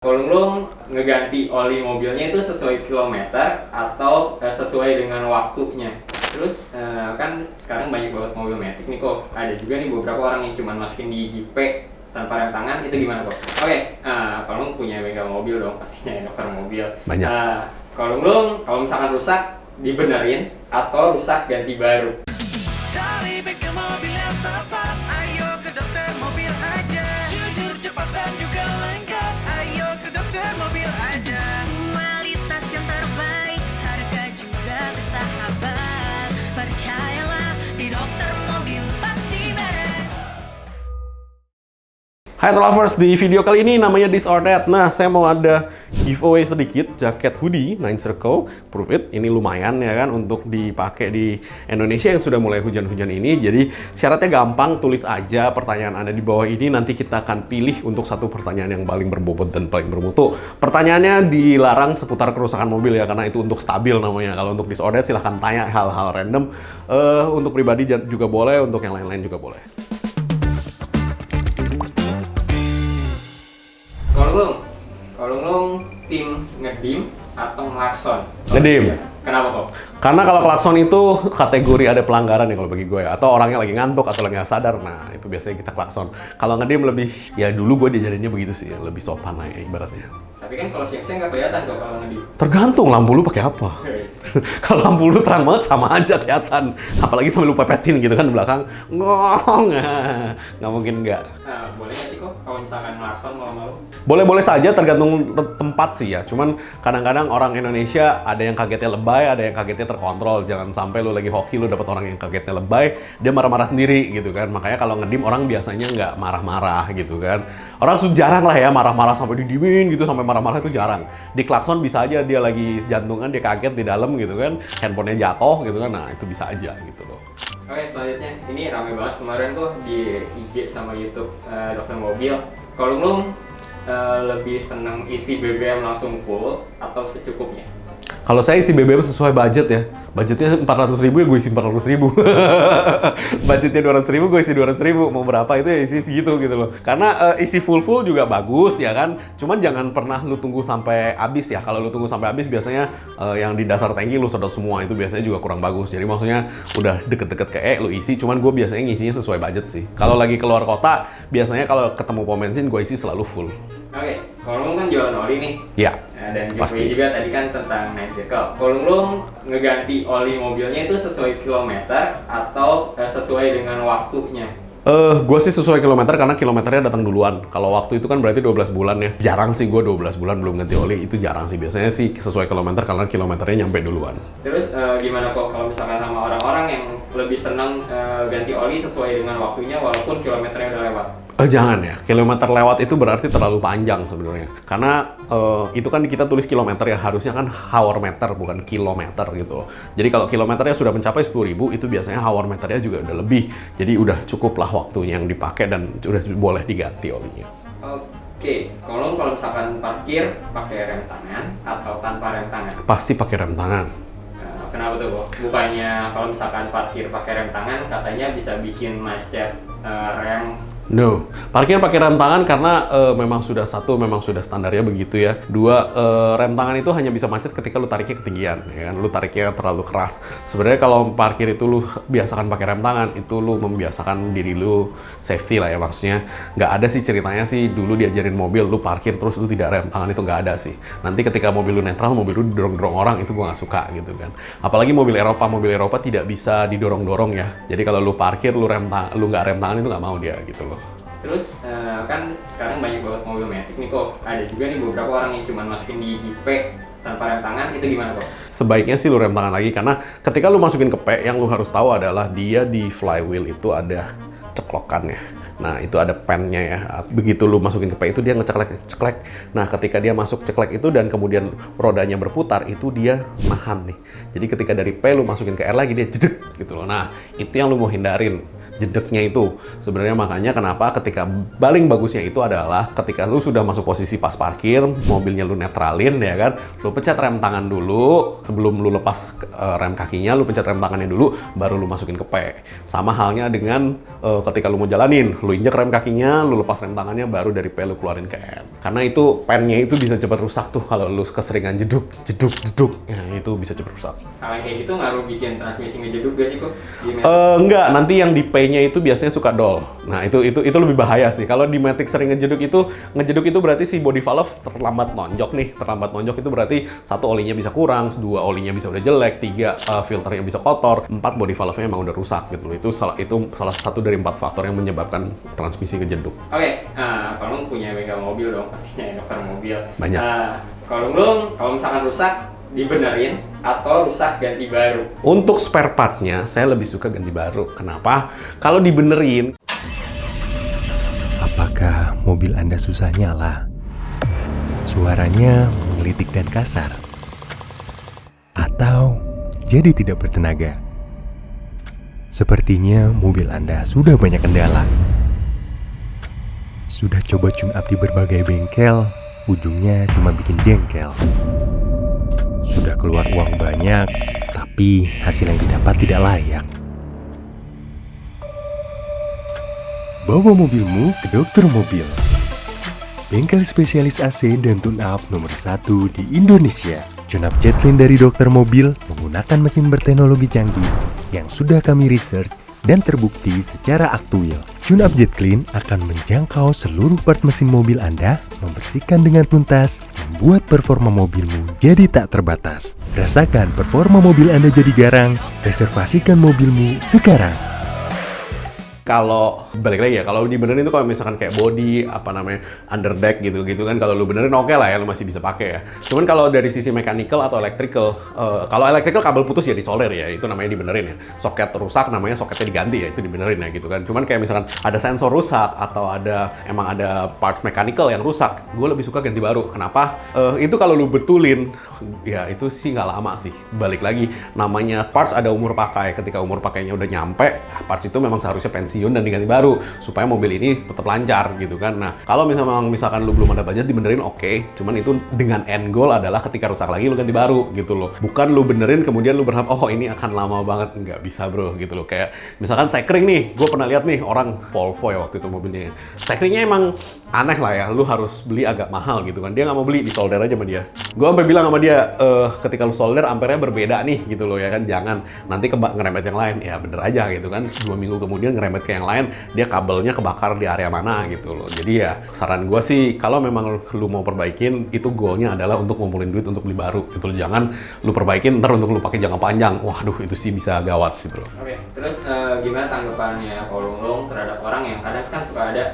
Kalau ngeganti oli mobilnya itu sesuai kilometer atau sesuai dengan waktunya. Terus kan sekarang banyak banget mobil matic nih kok. Ada juga nih beberapa orang yang cuma masukin di JP tanpa rem tangan, itu gimana kok? Oke, kalau punya bengkel mobil dong pastinya, dokter mobil. Banyak. Kalau misalkan rusak dibenerin atau rusak ganti baru. Cari bengkel mobil yang tepat, ayo ke dokter mobil aja. Jujur, cepat dan juga lengkap, ayo ke dokter mobil aja. Kualitas yang terbaik, harga juga bersahabat. Percayalah, di dokter mobil pasti beres. Hai lovers, di video kali ini namanya This or That. Nah, saya mau ada giveaway sedikit jaket hoodie 9 Circle Proof It. Ini lumayan ya kan untuk dipakai di Indonesia yang sudah mulai hujan-hujan ini. Jadi syaratnya gampang, tulis aja pertanyaan Anda di bawah ini. Nanti kita akan pilih untuk satu pertanyaan yang paling berbobot dan paling bermutu. Pertanyaannya dilarang seputar kerusakan mobil ya, karena itu untuk stabil namanya. Kalau untuk This or That silahkan tanya hal-hal random. Untuk pribadi juga boleh, untuk yang lain-lain juga boleh. Kalau tim ngedim atau ngelakson? Ngedim. Kenapa kok? Karena kalau klakson itu kategori ada pelanggaran ya kalau bagi gue ya. Atau orangnya lagi ngantuk atau lagi nggak sadar, nah itu biasanya kita klakson. Kalau ngedim lebih, ya dulu gue diajarinnya begitu sih, lebih sopan lah ya ibaratnya. Tapi kan kalau siang-siang nggak kelihatan kok kalau ngedim. Tergantung lampu lu pakai apa. Kalau lampu lu terang banget sama aja kelihatan. Apalagi sambil lu pepetin gitu kan di belakang. Ngong. Nggak mungkin nggak. Nah, boleh nggak sih kok kalau misalkan ngelakson malam-malam? Boleh-boleh saja tergantung tempat sih ya. Cuman kadang-kadang orang Indonesia ada yang kagetnya lebay, ada yang kagetnya terkontrol. Jangan sampai lu lagi hoki lu dapat orang yang kagetnya lebay, dia marah-marah sendiri gitu kan. Makanya kalau ngedim orang biasanya nggak marah-marah gitu kan. Orang jarang lah ya marah-marah sampai didimin gitu, sampai marah-marah itu jarang. Di klakson bisa aja dia lagi jantungan, dia kaget di dalam gitu kan. Handphonenya jatuh gitu kan. Nah, itu bisa aja gitu loh. Oke, selanjutnya ini ramai banget kemarin tuh di IG sama YouTube dokter mobil. Kalau lu lebih seneng isi BBM langsung full atau secukupnya? Kalau saya isi BBM sesuai budget ya. Budgetnya 400.000 ya gue isi 400.000. Budgetnya 200.000 gue isi 200.000. Mau berapa itu ya isi segitu gitu loh. Karena isi full juga bagus ya kan. Cuman jangan pernah lu tunggu sampai habis ya. Kalau lu tunggu sampai habis biasanya yang di dasar tangki lu sedot semua. Itu biasanya juga kurang bagus. Jadi maksudnya udah deket-deket ke lu isi. Cuman gue biasanya ngisinya sesuai budget sih. Kalau lagi keluar kota, biasanya kalau ketemu pom bensin gue isi selalu full. Oke, kalau lu kan jualan oli nih. Ya. Dan Pasti. juga tadi kan tentang 9 Circle. Kalau lu ngeganti oli mobilnya itu sesuai kilometer atau sesuai dengan waktunya? Gue sih sesuai kilometer karena kilometernya datang duluan. Kalau waktu itu kan berarti 12 bulan ya. Jarang sih gue 12 bulan belum ganti oli, itu jarang sih. Biasanya sih sesuai kilometer karena kilometernya nyampe duluan. Terus gimana kok kalau misalkan sama orang-orang yang lebih senang ganti oli sesuai dengan waktunya walaupun kilometernya udah lewat? Jangan ya, kilometer lewat itu berarti terlalu panjang sebenarnya. Karena itu kan kita tulis kilometer ya, harusnya kan hour meter bukan kilometer gitu. Jadi kalau kilometernya sudah mencapai 10.000, itu biasanya hour meternya juga udah lebih. Jadi udah cukup lah waktunya yang dipakai dan udah boleh diganti olinya. Oke, kalau misalkan parkir pakai rem tangan atau tanpa rem tangan? Pasti pakai rem tangan. Kenapa tuh kok? Bukannya kalau misalkan parkir pakai rem tangan katanya bisa bikin macet rem? No, parkir pakai rem tangan karena memang sudah standarnya begitu ya. Dua, rem tangan itu hanya bisa macet ketika lu tariknya ketinggian, ya kan? Lu tariknya terlalu keras. Sebenarnya kalau parkir itu lu biasakan pakai rem tangan, itu lu membiasakan diri lu safety lah ya, maksudnya. Nggak ada sih ceritanya sih dulu diajarin mobil lu parkir terus lu tidak rem tangan, itu nggak ada sih. Nanti ketika mobil lu netral, mobil lu didorong-dorong orang, itu gua nggak suka gitu kan. Apalagi mobil Eropa tidak bisa didorong-dorong ya. Jadi kalau lu parkir lu nggak rem tangan, itu nggak mau dia gitu loh. Terus kan sekarang banyak banget mobil matic nih kok. Ada juga nih beberapa orang yang cuma masukin di JP tanpa rem tangan, itu gimana kok? Sebaiknya sih lu rem tangan lagi, karena ketika lu masukin ke P, yang lu harus tahu adalah dia di flywheel itu ada ceklokannya. Nah, itu ada pennya ya. Begitu lu masukin ke P itu dia ceklek. Nah, ketika dia masuk ceklek itu dan kemudian rodanya berputar, itu dia nahan nih. Jadi ketika dari P lu masukin ke R lagi, dia jedek gitu loh. Nah, itu yang lu mau hindarin. jedeknya itu. Sebenarnya makanya kenapa ketika paling bagusnya itu adalah ketika lu sudah masuk posisi pas parkir, mobilnya lu netralin ya kan, lu pencet rem tangan dulu, sebelum lu lepas rem kakinya, lu pencet rem tangannya dulu, baru lu masukin ke P. Sama halnya dengan ketika lu mau jalanin, lu injek rem kakinya, lu lepas rem tangannya, baru dari P lu keluarin ke N. Karena itu pennya itu bisa cepat rusak tuh kalau lu keseringan jeduk, ya itu bisa cepat rusak. Kalau yang kayak gitu ngaruh bikin transmisi ngejeduk gak sih kok? Enggak, nanti yang di P-nya itu biasanya suka dol. Nah, itu lebih bahaya sih. Kalau di Matic sering ngejeduk itu berarti si body valve terlambat nonjok nih. Terlambat nonjok itu berarti 1 olinya bisa kurang, 2 olinya bisa udah jelek, 3 filternya bisa kotor, 4 body valve-nya emang udah rusak gitu. Itu salah satu dari 4 faktor yang menyebabkan transmisi ngejeduk. Oke, kalau lu punya bengkel mobil dong pastinya, dokter mobil. Banyak. Kalau misalkan rusak, dibenerin atau rusak ganti baru? Untuk spare part-nya, saya lebih suka ganti baru. Kenapa? Kalau dibenerin, apakah mobil Anda susah nyala? Suaranya menggelitik dan kasar? Atau jadi tidak bertenaga? Sepertinya mobil Anda sudah banyak kendala. Sudah coba tune up di berbagai bengkel, ujungnya cuma bikin jengkel. Sudah keluar uang banyak, tapi hasil yang didapat tidak layak. Bawa mobilmu ke dokter mobil. Bengkel spesialis AC dan tune-up nomor 1 di Indonesia. Tune-up Jetclean dari dokter mobil menggunakan mesin berteknologi canggih yang sudah kami research dan terbukti secara aktual. Tune-up Jetclean akan menjangkau seluruh part mesin mobil Anda, membersihkan dengan tuntas, membuat performa mobilmu jadi tak terbatas. Rasakan performa mobil Anda jadi garang, reservasikan mobilmu sekarang. kalau balik lagi ya, kalau dibenerin itu kalau misalkan kayak body, underdeck gitu-gitu kan, kalau lu benerin oke lah ya, lu masih bisa pakai ya. Cuman kalau dari sisi mechanical atau electrical, kalau electrical kabel putus ya disolder ya, itu namanya dibenerin ya. Soket rusak namanya soketnya diganti ya, itu dibenerin ya gitu kan. Cuman kayak misalkan ada sensor rusak atau emang ada part mechanical yang rusak, gue lebih suka ganti baru. Kenapa? Itu kalau lu betulin, ya itu sih nggak lama sih. Balik lagi, namanya parts ada umur pakai. Ketika umur pakainya udah nyampe, parts itu memang seharusnya pensiun dan diganti baru supaya mobil ini tetap lancar gitu kan. Nah, kalau misalkan lu belum ada budget dibenerin oke, cuman itu dengan end goal adalah ketika rusak lagi lu ganti baru gitu loh. Bukan lu benerin kemudian lu berharap oh ini akan lama banget, nggak bisa bro gitu loh. Kayak misalkan sekring nih, gue pernah lihat nih orang Volvo ya waktu itu mobilnya. Sekringnya emang aneh lah ya, lu harus beli agak mahal gitu kan. Dia nggak mau beli, di solder aja sama dia. Gue sampai bilang sama dia, ketika lu solder ampernya berbeda nih gitu loh ya kan, jangan nanti ngerembet yang lain. Ya bener aja gitu kan, 2 minggu kemudian ngerembet ke yang lain, dia kabelnya kebakar di area mana gitu loh. Jadi ya saran gue sih, kalau memang lu mau perbaikin, itu goalnya adalah untuk ngumpulin duit untuk beli baru gitu loh. Jangan lu perbaikin ntar untuk lu pakai jangka panjang. Waduh, itu sih bisa gawat sih bro. Oke, terus gimana tanggapannya Kolunglung terhadap orang yang kadang kan suka ada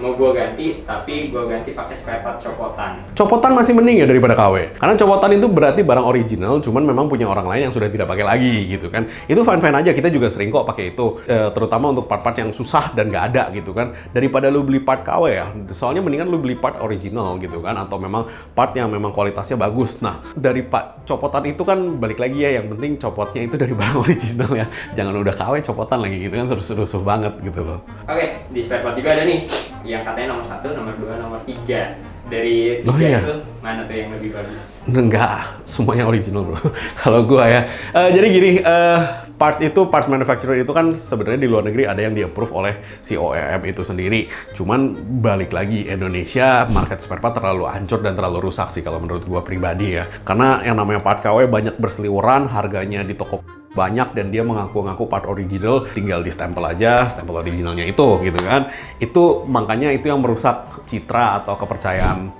mau gue ganti tapi gue ganti pakai spare part copotan. Copotan masih mending ya daripada KW. Karena copotan itu berarti barang original, cuman memang punya orang lain yang sudah tidak pakai lagi gitu kan. Itu fine-fine aja, kita juga sering kok pakai itu. Terutama untuk part-part yang susah dan nggak ada gitu kan. Daripada lu beli part KW ya, soalnya mendingan lu beli part original gitu kan. Atau memang part yang memang kualitasnya bagus. Nah, dari copotan itu kan balik lagi ya, yang penting copotnya itu dari barang original ya. Jangan udah KW copotan lagi gitu kan, seru-seru banget gitu loh. Oke, di spare part juga ada nih yang katanya nomor 1, nomor 2, nomor 3. Dari 3 iya. itu mana tuh yang lebih bagus? Enggak, semuanya original bro. Kalau gua ya, jadi gini, parts manufacturer itu kan sebenarnya di luar negeri ada yang di-approve oleh si OEM itu sendiri. Cuman balik lagi, Indonesia market spare part terlalu hancur dan terlalu rusak sih kalau menurut gua pribadi ya. Karena yang namanya part KW banyak berseliweran, harganya di toko banyak, dan dia mengaku-ngaku part original, tinggal di stempel aja, stempel originalnya itu gitu kan. Itu makanya itu yang merusak citra atau kepercayaan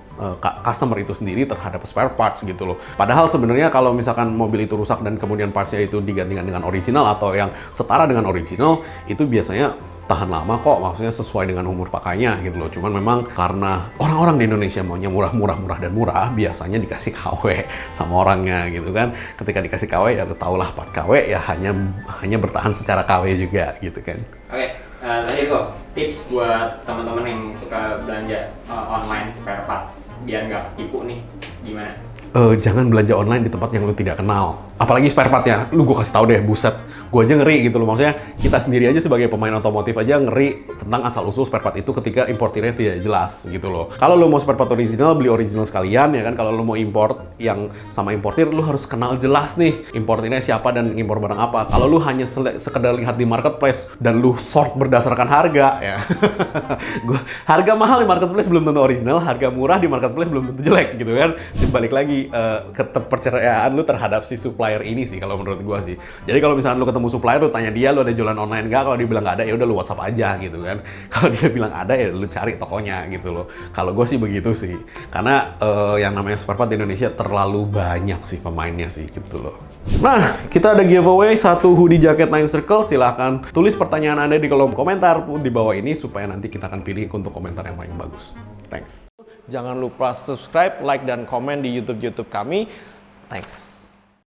customer itu sendiri terhadap spare parts gitu loh. Padahal sebenarnya kalau misalkan mobil itu rusak dan kemudian partsnya itu digantikan dengan original atau yang setara dengan original, itu biasanya tahan lama kok, maksudnya sesuai dengan umur pakainya gitu loh. Cuman memang karena orang-orang di Indonesia maunya murah, biasanya dikasih KW sama orangnya gitu kan. Ketika dikasih KW ya tau lah, part KW ya hanya bertahan secara KW juga gitu kan. Oke, tadi kok tips buat teman-teman yang suka belanja online spare parts biar nggak ketipu nih, gimana? jangan belanja online di tempat yang lu tidak kenal. Apalagi spare partnya, lu gue kasih tahu deh, buset, gue aja ngeri gitu loh. Maksudnya kita sendiri aja sebagai pemain otomotif aja ngeri tentang asal-usul spare part itu ketika importirnya tidak jelas gitu loh. Kalau lu mau spare part original, beli original sekalian ya kan. Kalau lu mau import yang sama importir, lu harus kenal jelas nih importirnya siapa dan impor barang apa. Kalau lu hanya sekedar lihat di marketplace dan lu sort berdasarkan harga ya. Harga mahal di marketplace belum tentu original, harga murah di marketplace belum tentu jelek gitu kan. Jadi balik lagi kepercayaan lu terhadap si supplier ini sih kalau menurut gua sih. Jadi kalau misalnya lu ketemu supplier, lu tanya dia lu ada jualan online nggak? Kalau dia bilang nggak ada, ya udah lu WhatsApp aja gitu kan. Kalau dia bilang ada, ya lu cari tokonya gitu loh. Kalau gua sih begitu sih. Karena yang namanya spare part di Indonesia terlalu banyak sih pemainnya sih gitu loh. Nah, kita ada giveaway 1 hoodie jaket Nine Circle. Silahkan tulis pertanyaan Anda di kolom komentar di bawah ini supaya nanti kita akan pilih untuk komentar yang paling bagus. Thanks. Jangan lupa subscribe, like, dan komen di YouTube kami. Thanks.